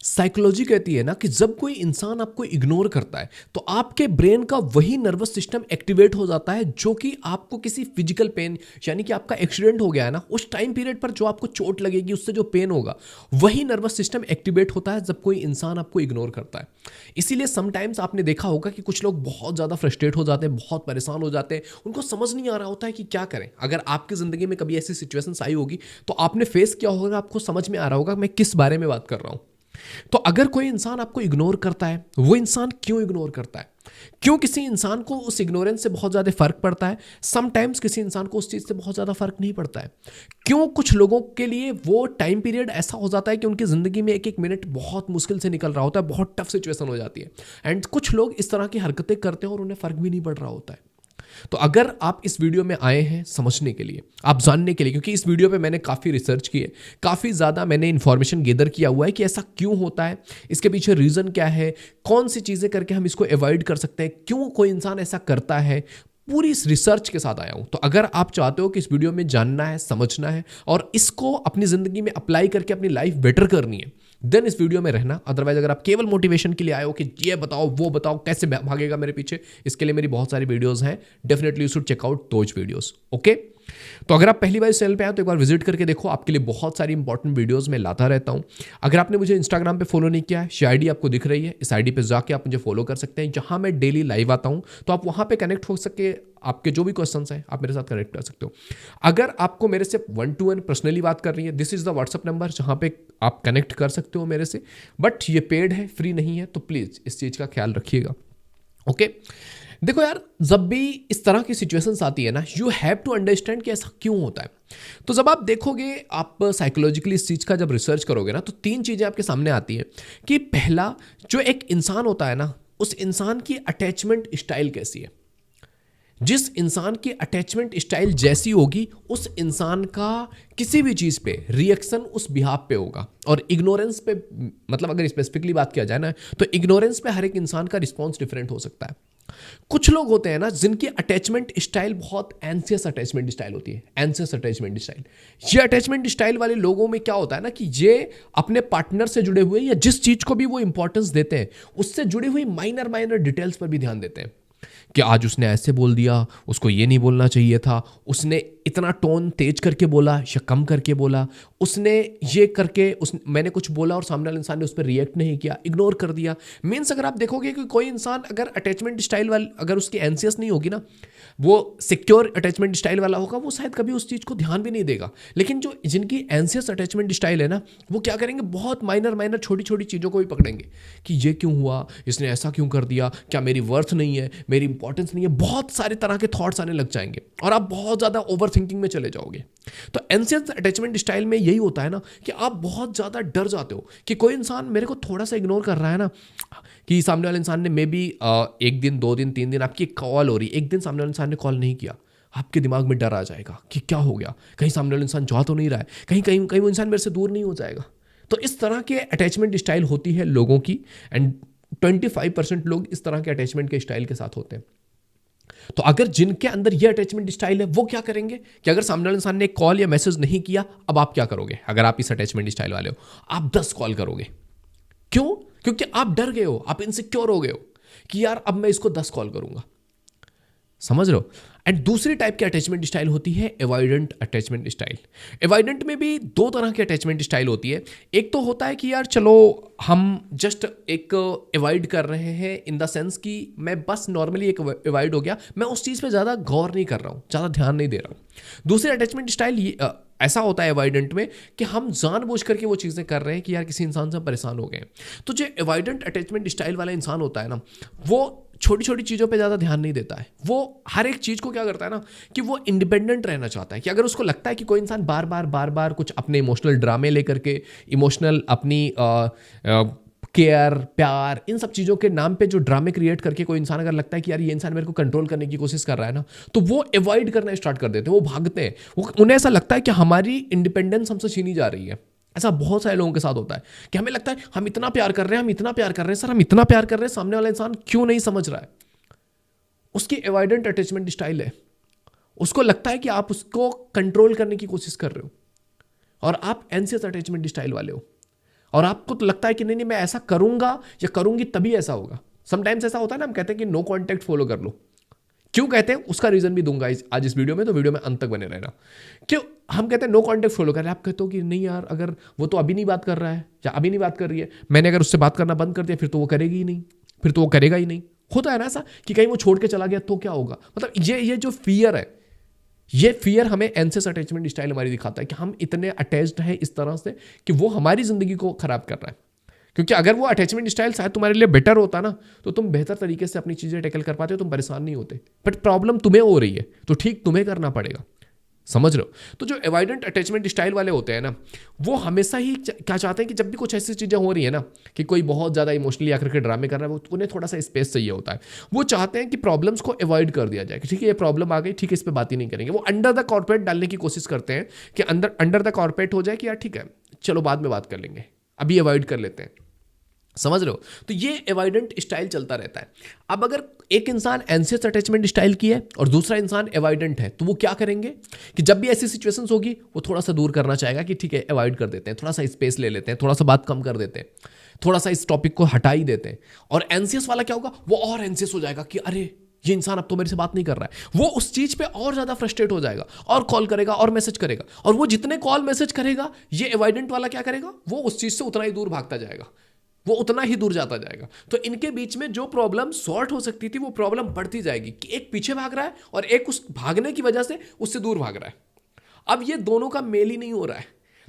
Psychology कहती है ना कि जब कोई इंसान आपको इग्नोर करता है तो आपके ब्रेन का वही नर्वस सिस्टम एक्टिवेट हो जाता है जो कि आपको किसी फिजिकल पेन, यानी कि आपका एक्सीडेंट हो गया है ना, उस टाइम पीरियड पर जो आपको चोट लगेगी, उससे जो पेन होगा, वही नर्वस सिस्टम एक्टिवेट होता है जब कोई इंसान आपको इग्नोर करता है। इसीलिए समटाइम्स आपने देखा होगा कि कुछ लोग बहुत ज़्यादा फ्रस्ट्रेट हो जाते हैं, बहुत परेशान हो जाते हैं, उनको समझ नहीं आ रहा होता है कि क्या करें। अगर आपकी ज़िंदगी में कभी ऐसी सिचुएशंस आई होगी तो आपने फेस किया होगा, आपको समझ में आ रहा होगा मैं किस बारे में बात कर रहा हूँ। तो अगर कोई इंसान आपको इग्नोर करता है, वो इंसान क्यों इग्नोर करता है, क्यों किसी इंसान को उस इग्नोरेंस से बहुत ज़्यादा फर्क पड़ता है, समटाइम्स किसी इंसान को उस चीज़ से बहुत ज़्यादा फर्क नहीं पड़ता है, क्यों कुछ लोगों के लिए वो टाइम पीरियड ऐसा हो जाता है कि उनकी ज़िंदगी में एक एक मिनट बहुत मुश्किल से निकल रहा होता है, बहुत टफ सिचुएशन हो जाती है, एंड कुछ लोग इस तरह की हरकतें करते हैं और उन्हें फ़र्क भी नहीं पड़ रहा होता है। तो अगर आप इस वीडियो में आए हैं समझने के लिए, आप जानने के लिए, क्योंकि इस वीडियो पे मैंने काफ़ी रिसर्च की है, काफ़ी ज़्यादा मैंने इन्फॉर्मेशन गेदर किया हुआ है कि ऐसा क्यों होता है, इसके पीछे रीज़न क्या है, कौन सी चीज़ें करके हम इसको अवॉइड कर सकते हैं, क्यों कोई इंसान ऐसा करता है, पूरी इस रिसर्च के साथ आया हूं। तो अगर आप चाहते हो कि इस वीडियो में जानना है, समझना है और इसको अपनी ज़िंदगी में अप्लाई करके अपनी लाइफ बेटर करनी है, देन इस वीडियो में रहना। अदरवाइज अगर आप केवल मोटिवेशन के लिए आए हो कि ये बताओ वो बताओ कैसे भागेगा मेरे पीछे, इसके लिए मेरी बहुत सारी वीडियोस हैं, definitely you should check out those videos. Okay, तो अगर आप पहली बार इस चैनल पे आए तो एक बार विजिट करके देखो, आपके लिए बहुत सारी इंपॉर्टेंट वीडियोस मैं लाता रहता हूं। अगर आपने मुझे इंस्टाग्राम पे फॉलो नहीं किया है, ये आईडी आपको दिख रही है, इस आईडी पे जाके आप मुझे फॉलो कर सकते हैं, जहां मैं डेली लाइव आता हूं, तो आप वहां पे कनेक्ट हो सके, आपके जो भी क्वेश्चंस हैं आप मेरे साथ कनेक्ट कर सकते हो। अगर आपको मेरे से 1-to-1 पर्सनली बात करनी है, this is the WhatsApp number जहां पे आप कनेक्ट कर सकते हो मेरे से, बट ये पेड है, फ्री नहीं है, तो प्लीज़ इस चीज़ का ख्याल रखिएगा। ओके, देखो यार, जब भी इस तरह की सिचुएशंस आती है ना, यू हैव टू अंडरस्टैंड कि ऐसा क्यों होता है। तो जब आप देखोगे, आप साइकोलॉजिकली इस चीज़ का जब रिसर्च करोगे ना, तो 3 चीज़ें आपके सामने आती हैं कि पहला, जो एक इंसान होता है ना, उस इंसान की अटैचमेंट स्टाइल कैसी है। जिस इंसान की अटैचमेंट स्टाइल जैसी होगी, उस इंसान का किसी भी चीज़ पे रिएक्शन उस बिहाफ पे होगा। और इग्नोरेंस पे, मतलब अगर स्पेसिफिकली बात किया जाए ना, तो इग्नोरेंस पे हर एक इंसान का रिस्पॉन्स डिफरेंट हो सकता है। कुछ लोग होते हैं ना जिनकी अटैचमेंट स्टाइल बहुत एंसियस अटैचमेंट स्टाइल होती है, एंसियस अटैचमेंट स्टाइल। ये अटैचमेंट स्टाइल वाले लोगों में क्या होता है ना कि ये अपने पार्टनर से जुड़े हुए या जिस चीज़ को भी वो इंपॉर्टेंस देते हैं, उससे जुड़ी हुई माइनर माइनर डिटेल्स पर भी ध्यान देते हैं कि आज उसने ऐसे बोल दिया, उसको ये नहीं बोलना चाहिए था, उसने इतना टोन तेज करके बोला या कम करके बोला, उसने ये करके मैंने कुछ बोला और सामने वाले इंसान ने उस पर रिएक्ट नहीं किया, इग्नोर कर दिया। मीन्स अगर आप देखोगे कि कोई इंसान अगर अटैचमेंट स्टाइल वाला, अगर उसकी एंसियस नहीं होगी ना, वो सिक्योर अटैचमेंट स्टाइल वाला होगा, वो शायद कभी उस चीज़ को ध्यान भी नहीं देगा। लेकिन जो जिनकी एंसियस अटैचमेंट स्टाइल है ना, वो क्या करेंगे, बहुत माइनर माइनर छोटी छोटी चीज़ों को भी पकड़ेंगे कि ये क्यों हुआ, इसने ऐसा क्यों कर दिया, क्या मेरी वर्थ नहीं है, मेरी इंपॉर्टेंस नहीं है, बहुत सारे तरह के थॉट्स आने लग जाएंगे और आप बहुत ज़्यादा ओवर थिंकिंग में चले जाओगे। तो एंसियस अटैचमेंट स्टाइल में यही होता है ना कि आप बहुत ज़्यादा डर जाते हो कि कोई इंसान मेरे को थोड़ा सा इग्नोर कर रहा है ना, कि सामने वाले इंसान ने मे बी 1 दिन 2 दिन 3 दिन आपकी कॉल हो रही, एक दिन सामने वाले इंसान ने कॉल नहीं किया, आपके दिमाग में डर आ जाएगा कि क्या हो गया, कहीं सामने वाला इंसान जा तो नहीं रहा है, कहीं कहीं कहीं वो इंसान मेरे से दूर नहीं हो जाएगा। तो इस तरह के अटैचमेंट स्टाइल होती है लोगों की, एंड 25% लोग इस तरह के अटैचमेंट के स्टाइल के साथ होते हैं। तो अगर जिनके अंदर ये अटैचमेंट स्टाइल है, वो क्या करेंगे कि अगर सामने वाले इंसान ने कॉल या मैसेज नहीं किया, अब आप क्या करोगे। अगर आप इस अटैचमेंट स्टाइल वाले हो, आप 10 कॉल करोगे। क्यों? क्योंकि आप डर गए हो, आप इनसिक्योर हो गए हो कि यार अब मैं इसको 10 कॉल करूंगा। समझ रहे हो। एंड दूसरी टाइप की अटैचमेंट स्टाइल होती है एवॉइडेंट अटैचमेंट स्टाइल। एवॉइडेंट में भी 2 तरह की अटैचमेंट स्टाइल होती है। एक तो होता है कि यार चलो हम जस्ट एक अवॉइड कर रहे हैं, इन द सेंस कि मैं बस नॉर्मली एक अवॉइड हो गया, मैं उस चीज़ पे ज़्यादा गौर नहीं कर रहा हूँ, ज़्यादा ध्यान नहीं दे रहा हूँ। दूसरी अटैचमेंट स्टाइल ऐसा होता है अवॉइडेंट में कि हम जानबूझ करके वो चीज़ें कर रहे हैं कि यार किसी इंसान से हम परेशान हो गए। तो जो अवॉइडेंट अटैचमेंट स्टाइल वाला इंसान होता है ना, वो छोटी छोटी चीज़ों पे ज़्यादा ध्यान नहीं देता है। वो हर एक चीज़ को क्या करता है ना कि वो इंडिपेंडेंट रहना चाहता है, कि अगर उसको लगता है कि कोई इंसान बार बार कुछ अपने इमोशनल ड्रामे लेकर के, इमोशनल अपनी केयर, प्यार, इन सब चीज़ों के नाम पे जो ड्रामे क्रिएट करके कोई इंसान अगर लगता है कि यार ये इंसान मेरे को कंट्रोल करने की कोशिश कर रहा है ना, तो वो अवॉइड करना स्टार्ट कर देते हैं, वो भागते हैं। उन्हें ऐसा लगता है कि हमारी इंडिपेंडेंस हमसे छीनी जा रही है। ऐसा बहुत सारे लोगों के साथ होता है कि हमें लगता है हम इतना प्यार कर रहे हैं, हम इतना प्यार कर रहे हैं, सर हम इतना प्यार कर रहे हैं, सामने वाला इंसान क्यों नहीं समझ रहा है। उसकी अवॉइडेंट अटैचमेंट स्टाइल है। उसको लगता है कि आप उसको कंट्रोल करने की कोशिश कर रहे हो, और आप एंसियस अटैचमेंट स्टाइल वाले हो। और आपको तो लगता है कि नहीं नहीं मैं ऐसा करूंगा या करूंगी तभी ऐसा होगा। समटाइम्स ऐसा होता है ना, हम कहते हैं कि नो कॉन्टैक्ट फॉलो कर लो। क्यों कहते हैं उसका रीजन भी दूंगा आज इस वीडियो में, तो वीडियो में अंत तक बने रहना। क्यों हम कहते हैं नो कॉन्टैक्ट फॉलो कर रहे हैं, आप कहते हो कि नहीं यार अगर वो तो अभी नहीं बात कर रहा है या अभी नहीं बात कर रही है, मैंने अगर उससे बात करना बंद कर दिया फिर तो वो करेगी ही नहीं, फिर तो वो करेगा ही नहीं। होता है ना ऐसा कि कहीं वो छोड़ के चला गया तो क्या होगा। मतलब ये जो फियर है, ये फियर हमें एंशियस अटैचमेंट स्टाइल हमारी दिखाता है कि हम इतने अटैच्ड हैं इस तरह से कि वो हमारी जिंदगी को खराब कर रहा है। क्योंकि अगर वो अटैचमेंट स्टाइल शायद तुम्हारे लिए बेटर होता ना, तो तुम बेहतर तरीके से अपनी चीजें टैकल कर पाते हो, तुम परेशान नहीं होते। बट प्रॉब्लम तुम्हें हो रही है तो ठीक तुम्हें करना पड़ेगा। समझ रहे हो? तो जो एवॉइडेंट अटैचमेंट स्टाइल वाले होते हैं ना, वो हमेशा ही क्या चाहते हैं कि जब भी कुछ ऐसी चीज़ें हो रही है ना कि कोई बहुत ज़्यादा इमोशनली आकर के ड्रामे कर रहा है, वो उन्हें थोड़ा सा स्पेस चाहिए होता है। वो चाहते हैं कि प्रॉब्लम्स को अवॉइड कर दिया जाए कि ठीक है ये प्रॉब्लम आ गई, ठीक है इस पर बात ही नहीं करेंगे। वो अंडर द कॉर्पोरेट डालने की कोशिश करते हैं कि अंडर द कॉर्पोरेट हो जाए कि यार ठीक है चलो बाद में बात कर लेंगे, अभी अवॉइड कर लेते हैं। समझ रहे हो? तो ये एवॉइडेंट स्टाइल चलता रहता है। अब अगर एक इंसान एंशियस अटैचमेंट स्टाइल की है और दूसरा इंसान एवॉइडेंट है, तो वो क्या करेंगे कि जब भी ऐसी सिचुएशंस होगी वो थोड़ा सा दूर करना चाहेगा कि ठीक है अवॉइड कर देते हैं, थोड़ा सा स्पेस ले लेते हैं, थोड़ा सा बात कम कर देते हैं, थोड़ा सा इस टॉपिक को हटा ही देते हैं। और एंशियस वाला क्या होगा, वो और एंशियस हो जाएगा कि अरे ये इंसान अब तो मेरे से बात नहीं कर रहा है। वो उस चीज पे और ज्यादा फ्रस्ट्रेट हो जाएगा और कॉल करेगा और मैसेज करेगा, और वो जितने कॉल मैसेज करेगा ये एवॉइडेंट वाला क्या करेगा, वो उस चीज से उतना ही दूर भागता जाएगा, वो उतना ही दूर जाता जाएगा। तो इनके बीच में जो प्रॉब्लम सॉर्ट हो सकती थी वो प्रॉब्लम बढ़ती जाएगी कि एक पीछे भाग रहा है और एक उस भागने की वजह से उससे दूर भाग रहा है। अब ये दोनों का मेल ही नहीं हो रहा है।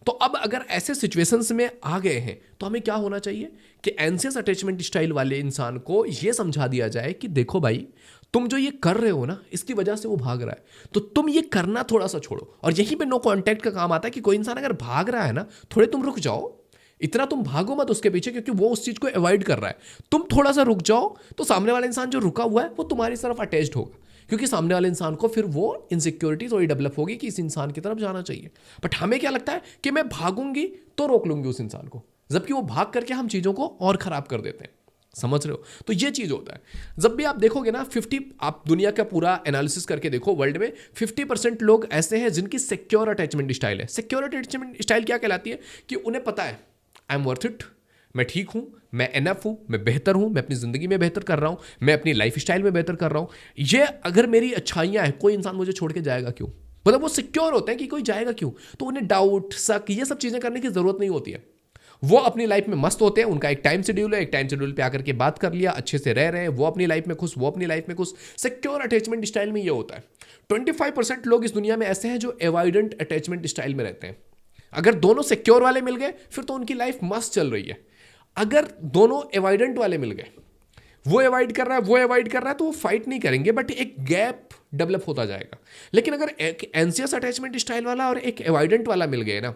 तो अब अगर ऐसे सिचुएशंस में आ गए हैं तो हमें क्या होना चाहिए कि एंशियस अटैचमेंट स्टाइल वाले इंसान को यह समझा दिया जाए कि देखो भाई तुम जो ये कर रहे हो ना इसकी वजह से वो भाग रहा है, तो तुम ये करना थोड़ा सा छोड़ो। और यहीं पे नो कॉन्टैक्ट का काम आता है कि कोई इंसान अगर भाग रहा है ना, थोड़े तुम रुक जाओ, इतना तुम भागो मत उसके पीछे क्योंकि वो उस चीज को अवॉइड कर रहा है। तुम थोड़ा सा रुक जाओ तो सामने वाला इंसान जो रुका हुआ है वो तुम्हारी तरफ अटैच्ड होगा, क्योंकि सामने वाले इंसान को फिर वो इनसिक्योरिटी थोड़ी डेवलप होगी कि इस इंसान की तरफ जाना चाहिए। बट हमें क्या लगता है कि मैं भागूंगी तो रोक लूंगी उस इंसान को, जबकि वो भाग करके हम चीजों को और खराब कर देते हैं। समझ रहे हो? तो ये चीज होता है। जब भी आप देखोगे ना 50, आप दुनिया का पूरा एनालिसिस करके देखो, वर्ल्ड में 50% लोग ऐसे हैं जिनकी सिक्योर अटैचमेंट स्टाइल है। सिक्योर अटैचमेंट स्टाइल क्या कहलाती है कि उन्हें पता है आई एम वर्थ इट, मैं ठीक हूं, मैं एनफ हूं, मैं बेहतर हूं, मैं अपनी जिंदगी में बेहतर कर रहा हूं, मैं अपनी लाइफ स्टाइल में बेहतर कर रहा हूं। ये अगर मेरी अच्छाइयां हैं, कोई इंसान मुझे छोड़ के जाएगा क्यों? मतलब वो सिक्योर होते हैं कि कोई जाएगा क्यों, तो उन्हें डाउट शक ये सब चीजें करने की जरूरत नहीं होती है। वो अपनी लाइफ में मस्त होते हैं, उनका एक टाइम शेड्यूल है, एक टाइम शेड्यूल पे आकर के बात कर लिया, अच्छे से रह रहे हैं, वो अपनी लाइफ में खुश, वो अपनी लाइफ में खुश। सिक्योर अटैचमेंट स्टाइल में ये होता है। 25% लोग इस दुनिया में ऐसे हैं जो एवॉइडेंट अटैचमेंट स्टाइल में रहते हैं। अगर दोनों सिक्योर वाले मिल गए फिर तो उनकी लाइफ मस्त चल रही है। अगर दोनों एवॉइडेंट वाले मिल गए, वो अवॉइड कर रहा है वो अवॉइड कर रहा है, तो वो फाइट नहीं करेंगे बट एक गैप डेवलप होता जाएगा। लेकिन अगर एक एंशियस अटैचमेंट स्टाइल वाला और एक एवॉइडेंट वाला मिल गए ना,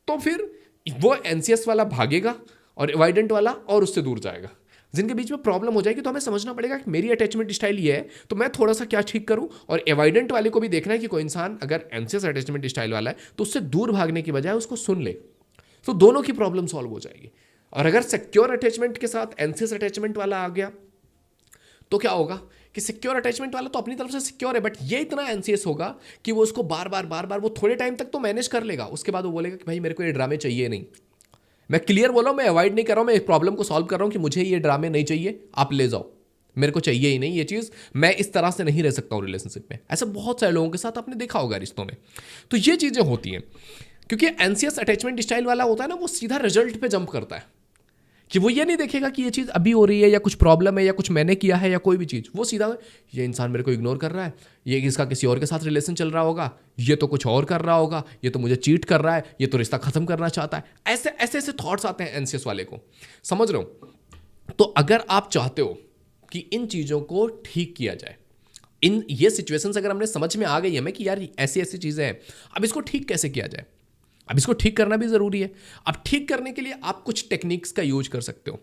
तो फिर वो एंशियस वाला भागेगा और एवॉइडेंट वाला और उससे दूर जाएगा, जिनके बीच में प्रॉब्लम हो जाएगी। तो हमें समझना पड़ेगा कि मेरी अटैचमेंट स्टाइल ये है तो मैं थोड़ा सा क्या ठीक करूं, और एवॉइडेंट वाले को भी देखना है कि कोई इंसान अगर एंशियस अटैचमेंट स्टाइल वाला है तो उससे दूर भागने की बजाय उसको सुन ले, तो दोनों की प्रॉब्लम सॉल्व हो जाएगी। और अगर सिक्योर अटैचमेंट के साथ एंशियस अटैचमेंट वाला आ गया तो क्या होगा कि सिक्योर अटैचमेंट वाला तो अपनी तरफ से सिक्योर है, बट ये इतना एंशियस होगा कि वो उसको बार बार वो थोड़े टाइम तक तो मैनेज कर लेगा, उसके बाद वो बोलेगा कि भाई मेरे को ये ड्रामे चाहिए नहीं। मैं क्लियर बोल रहा हूं, मैं अवॉइड नहीं कर रहा हूं, मैं इस प्रॉब्लम को सॉल्व कर रहा हूं कि मुझे ये ड्रामे नहीं चाहिए, आप ले जाओ, मेरे को चाहिए ही नहीं ये चीज़, मैं इस तरह से नहीं रह सकता हूं रिलेशनशिप में। ऐसा बहुत सारे लोगों के साथ आपने देखा होगा रिश्तों में। तो ये चीज़ें होती हैं क्योंकि एंशियस अटैचमेंट स्टाइल वाला होता है ना, वो सीधा रिजल्ट पे जंप करता है कि वो ये नहीं देखेगा कि ये चीज़ अभी हो रही है या कुछ प्रॉब्लम है या कुछ मैंने किया है या कोई भी चीज़। वो सीधा ये इंसान मेरे को इग्नोर कर रहा है, ये इसका किसी और के साथ रिलेशन चल रहा होगा, ये तो कुछ और कर रहा होगा, ये तो मुझे चीट कर रहा है, ये तो रिश्ता खत्म करना चाहता है। ऐसे ऐसे ऐसे थॉट्स आते हैं एंशियस वाले को। समझ रहे हो? तो अगर आप चाहते हो कि इन चीज़ों को ठीक किया जाए, इन ये सिचुएशंस अगर हमने समझ में आ गई हमें कि यार ऐसी ऐसी चीज़ें हैं, अब इसको ठीक कैसे किया जाए, अब इसको ठीक करना भी ज़रूरी है। अब ठीक करने के लिए आप कुछ टेक्निक्स का यूज कर सकते हो,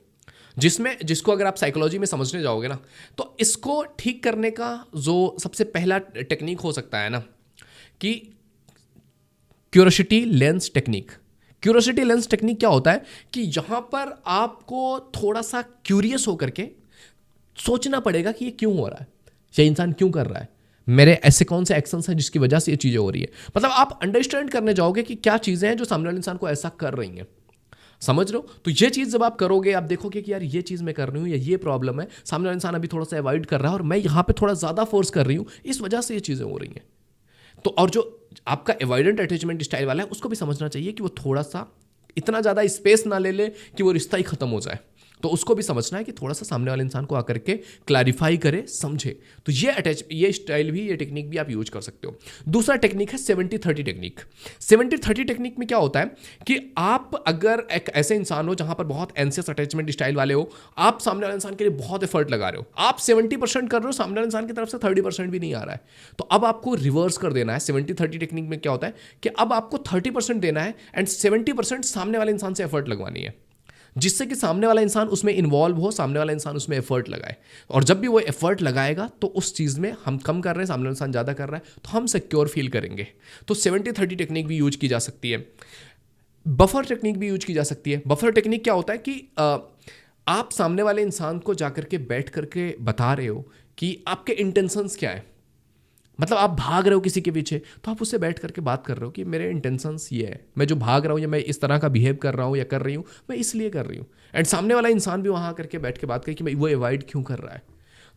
जिसको अगर आप साइकोलॉजी में समझने जाओगे ना, तो इसको ठीक करने का जो सबसे पहला टेक्निक हो सकता है ना कि curiosity lens technique. Curiosity lens technique क्या होता है कि यहां पर आपको थोड़ा सा क्यूरियस होकर के सोचना पड़ेगा कि ये क्यों हो रहा है, ये इंसान क्यों कर रहा है, मेरे ऐसे कौन से एक्शंस हैं जिसकी वजह से ये चीज़ें हो रही है। मतलब आप अंडरस्टैंड करने जाओगे कि क्या चीज़ें हैं जो सामने वाले इंसान को ऐसा कर रही हैं। समझ रहे हो? तो ये चीज़ जब आप करोगे, आप देखोगे कि यार ये चीज़ मैं कर रही हूँ या ये प्रॉब्लम है, सामने वाला इंसान अभी थोड़ा सा अवॉइड कर रहा है और मैं यहाँ पे थोड़ा ज़्यादा फोर्स कर रही हूँ, इस वजह से ये चीज़ें हो रही हैं। तो और जो आपका अवॉइडेंट अटैचमेंट स्टाइल वाला है उसको भी समझना चाहिए कि वो थोड़ा सा इतना ज़्यादा स्पेस ना ले ले कि वो रिश्ता ही खत्म हो जाए। तो उसको भी समझना है कि थोड़ा सा सामने वाले इंसान को आकर के क्लैरिफाई करे, समझे। तो ये स्टाइल भी, ये टेक्निक भी आप यूज कर सकते हो। दूसरा टेक्निक है 70-30 टेक्निक। 70-30 टेक्निक में क्या होता है कि आप अगर एक ऐसे इंसान हो जहां पर बहुत एंशियस अटैचमेंट स्टाइल वाले हो, आप सामने वाले इंसान के लिए बहुत एफर्ट लगा रहे हो, आप 70% कर रहे हो, सामने वाले इंसान की तरफ से 30% भी नहीं आ रहा है, तो अब आपको रिवर्स कर देना है। 70-30 टेक्निक में क्या होता है कि अब आपको 30% देना है एंड 70% सामने वाले इंसान से एफर्ट लगवानी है, जिससे कि सामने वाला इंसान उसमें इन्वॉल्व हो, सामने वाला इंसान उसमें एफर्ट लगाए। और जब भी वो एफर्ट लगाएगा तो उस चीज़ में हम कम कर रहे हैं, सामने वाला इंसान ज़्यादा कर रहा है, तो हम सिक्योर फील करेंगे। तो 70-30 टेक्निक भी यूज की जा सकती है। बफर टेक्निक भी यूज की जा सकती है। बफर टेक्निक क्या होता है कि आप सामने वाले इंसान को जाकर के बैठ करके बता रहे हो कि आपके इंटेंशंस क्या है। मतलब आप भाग रहे हो किसी के पीछे, तो आप उससे बैठ करके बात कर रहे हो कि मेरे इंटेंशंस ये है, मैं जो भाग रहा हूँ या मैं इस तरह का बिहेव कर रहा हूँ या कर रही हूँ, मैं इसलिए कर रही हूँ। एंड सामने वाला इंसान भी वहाँ करके बैठ के बात करे कि मैं वो अवॉइड क्यों कर रहा है।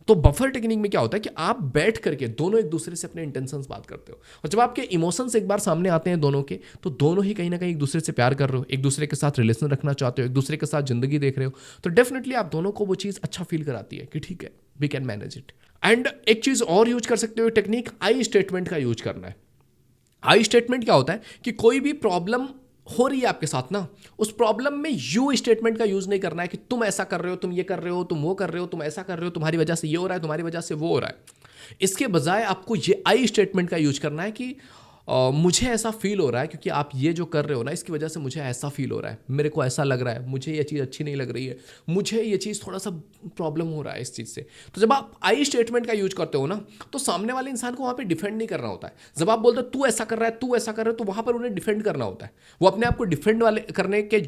तो बफर टेक्निक में क्या होता है कि आप बैठ करके दोनों एक दूसरे से अपने इंटेंशंस बात करते हो, और जब आपके इमोशंस एक बार सामने आते हैं दोनों के, तो दोनों ही कहीं ना कहीं एक दूसरे से प्यार कर रहे हो, एक दूसरे के साथ रिलेशन रखना चाहते हो, एक दूसरे के साथ जिंदगी देख रहे हो, तो डेफिनेटली आप दोनों को वो चीज़ अच्छा फील कराती है कि ठीक है, we can manage it. And एक चीज़ और यूज कर सकते हो टेक्निक, आई स्टेटमेंट का यूज करना है। आई स्टेटमेंट क्या होता है कि कोई भी प्रॉब्लम हो रही है आपके साथ ना, उस प्रॉब्लम में यू स्टेटमेंट का यूज नहीं करना है कि तुम ऐसा कर रहे हो, तुम ये कर रहे हो, तुम वो कर रहे हो, तुम ऐसा कर रहे हो, तुम्हारी वजह से ये हो रहा है, तुम्हारी वजह से वो हो रहा है। इसके बजाय आपको ये आई स्टेटमेंट का यूज करना है कि मुझे ऐसा फील हो रहा है क्योंकि आप ये जो कर रहे हो ना, इसकी वजह से मुझे ऐसा फील हो रहा है, मेरे को ऐसा लग रहा है, मुझे ये चीज़ अच्छी नहीं लग रही है, मुझे ये चीज़ थोड़ा सा प्रॉब्लम हो रहा है इस चीज़ से। तो जब आप आई स्टेटमेंट का यूज करते हो ना, तो सामने वाले इंसान को वहाँ पे डिफेंड नहीं करना होता है। जब आप बोलते हो तू ऐसा कर रहा है, तू ऐसा कर रहा है, तो वहाँ पर उन्हें डिफेंड करना होता है। वो अपने आप को डिफेंड वाले करने के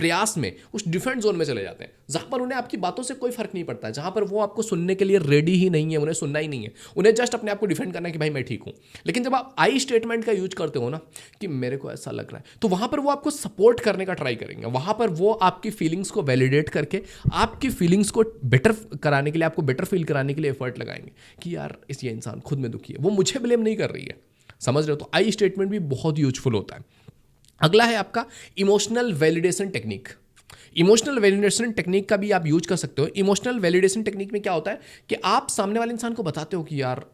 प्रयास में उस डिफेंट जोन में चले जाते हैं, जहां पर उन्हें आपकी बातों से कोई फर्क नहीं पड़ता है, जहां पर वो आपको सुनने के लिए रेडी ही नहीं है, उन्हें सुनना ही नहीं है, उन्हें जस्ट अपने आप को डिफेंड करना है कि भाई मैं ठीक हूं। लेकिन जब आप आई स्टेटमेंट का यूज करते हो ना कि मेरे को ऐसा लग रहा है, तो वहां पर वो आपको सपोर्ट करने का ट्राई करेंगे, वहां पर वो आपकी फीलिंग्स को वैलिडेट करके आपकी फीलिंग्स को बेटर कराने के लिए, आपको बेटर फील कराने के लिए एफर्ट लगाएंगे कि यार ये इंसान खुद में दुखी है, वो मुझे ब्लेम नहीं कर रही है। समझ रहे हो? तो आई स्टेटमेंट भी बहुत यूजफुल होता है। अगला है आपका emotional validation technique. Emotional validation technique का भी आप यूज कर सकते हो। इमोशनल वैलिडेशन टेक्निक में क्या होता है कि आप सामने वाले इंसान को बताते हो कि यार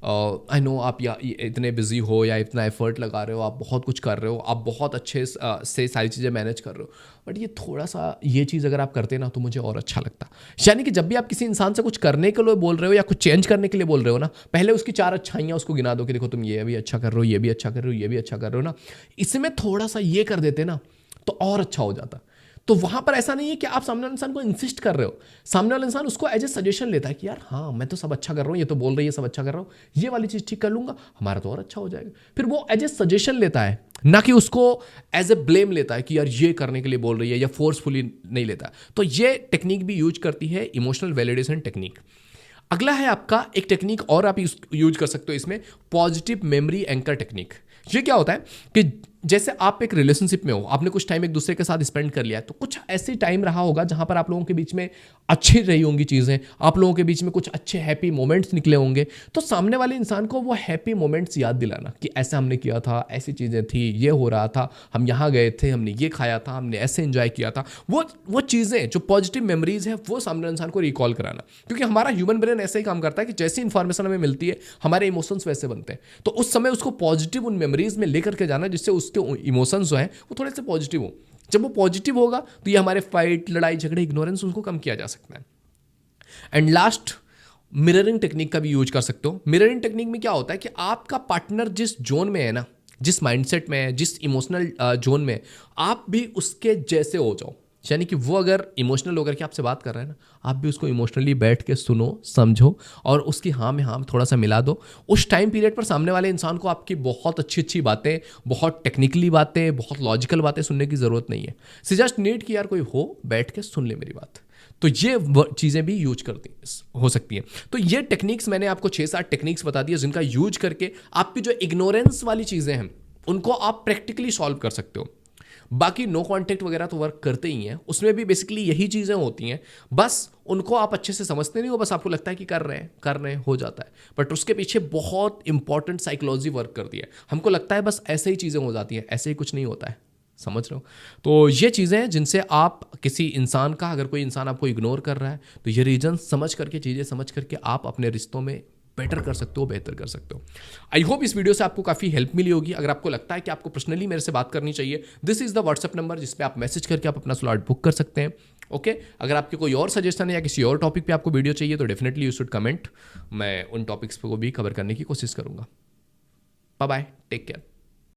आई नो आप या इतने बिजी हो या इतना एफर्ट लगा रहे हो, आप बहुत कुछ कर रहे हो, आप बहुत अच्छे से सारी चीज़ें मैनेज कर रहे हो, बट ये थोड़ा सा ये चीज़ अगर आप करते ना तो मुझे और अच्छा लगता। यानी कि जब भी आप किसी इंसान से कुछ करने के लिए बोल रहे हो या कुछ चेंज करने के लिए बोल रहे हो ना, पहले उसकी 4 अच्छाइयाँ उसको गिना दो कि देखो तुम ये भी अच्छा कर रहे हो, ये भी अच्छा कर रहे हो, ये भी अच्छा कर रहे हो ना, इसमें थोड़ा सा ये कर देते ना तो और अच्छा हो जाता। तो वहां पर ऐसा नहीं है कि आप सामने वाले इंसान को इंसिस्ट कर रहे हो, सामने वाला इंसान उसको एज ए सजेशन लेता है कि यार हाँ मैं तो सब अच्छा कर रहा हूँ, ये तो बोल रही है सब अच्छा कर रहा हूँ, ये वाली चीज़ ठीक कर लूंगा, हमारा तो और अच्छा हो जाएगा। फिर वो एज ए सजेशन लेता है, ना कि उसको एज ए ब्लेम लेता है कि यार ये करने के लिए बोल रही है, या फोर्सफुली नहीं लेता। तो ये टेक्निक भी यूज करती है इमोशनल वैलिडेशन टेक्निक। अगला है आपका एक टेक्निक और आप यूज कर सकते हो इसमें, पॉजिटिव मेमोरी एंकर टेक्निक। ये क्या होता है कि जैसे आप एक रिलेशनशिप में हो, आपने कुछ टाइम एक दूसरे के साथ स्पेंड कर लिया है, तो कुछ ऐसी टाइम रहा होगा जहां पर आप लोगों के बीच में अच्छी रही होंगी चीज़ें, आप लोगों के बीच में कुछ अच्छे हैप्पी मोमेंट्स निकले होंगे। तो सामने वाले इंसान को वो हैप्पी मोमेंट्स याद दिलाना कि ऐसा हमने किया था, ऐसी चीज़ें थी, ये हो रहा था, हम यहाँ गए थे, हमने ये खाया था, हमने ऐसे एंजॉय किया था, वो चीज़ें जो पॉजिटिव मेमोरीज है वो सामने इंसान को रिकॉल कराना। क्योंकि हमारा ह्यूमन ब्रेन ऐसे ही काम करता है कि जैसी इंफॉर्मेशन हमें मिलती है हमारे इमोशंस वैसे बनते हैं। तो उस समय उसको पॉजिटिव उन मेमोरीज में लेकर के जाना, जिससे उसके इमोशंस है वो थोड़े से पॉजिटिव हो। जब वो पॉजिटिव होगा तो ये हमारे फाइट, लड़ाई झगड़े, इग्नोरेंस, उसको कम किया जा सकता है। एंड लास्ट, मिररिंग टेक्निक का भी यूज कर सकते हो। मिररिंग टेक्निक में क्या होता है कि आपका पार्टनर जिस जोन में है ना, जिस माइंडसेट में है, जिस इमोशनल जोन में, आप भी उसके जैसे हो जाओ। यानी कि वो अगर इमोशनल होकर के आपसे बात कर रहा है ना, आप भी उसको इमोशनली बैठ के सुनो, समझो और उसकी हाँ में हाँ थोड़ा सा मिला दो। उस टाइम पीरियड पर सामने वाले इंसान को आपकी बहुत अच्छी अच्छी बातें, बहुत टेक्निकली बातें, बहुत लॉजिकल बातें सुनने की ज़रूरत नहीं है। सी जस्ट नीड कि यार कोई हो बैठ के सुन ले मेरी बात। तो ये चीज़ें भी यूज करती हो सकती हैं। तो ये टेक्निक्स मैंने आपको 6-7 टेक्निक्स बता दी, जिनका यूज करके आपकी जो इग्नोरेंस वाली चीज़ें हैं उनको आप प्रैक्टिकली सॉल्व कर सकते हो। बाकी नो कांटेक्ट वगैरह तो वर्क करते ही हैं, उसमें भी बेसिकली यही चीज़ें होती हैं, बस उनको आप अच्छे से समझते नहीं हो, बस आपको लगता है कि कर रहे हैं हो जाता है, बट उसके पीछे बहुत इंपॉर्टेंट साइकोलॉजी वर्क करती है। हमको लगता है बस ऐसे ही चीज़ें हो जाती हैं, ऐसे ही कुछ नहीं होता है, समझ रहे हो? तो ये चीज़ें हैं जिनसे आप किसी इंसान का, अगर कोई इंसान आपको इग्नोर कर रहा है तो ये रीजन समझ करके, चीज़ें समझ करके आप अपने रिश्तों में बेटर कर सकते हो, बेहतर कर सकते हो। आई होप इस वीडियो से आपको काफ़ी हेल्प मिली होगी। अगर आपको लगता है कि आपको पर्सनली मेरे से बात करनी चाहिए, this is the WhatsApp number जिस पे आप मैसेज करके आप अपना स्लॉट बुक कर सकते हैं। ओके अगर आपके कोई और सजेशन है या किसी और टॉपिक पे आपको वीडियो चाहिए तो डेफिनेटली यू शुड कमेंट, मैं उन टॉपिक्स को भी कवर करने की कोशिश करूंगा। Bye bye, take care.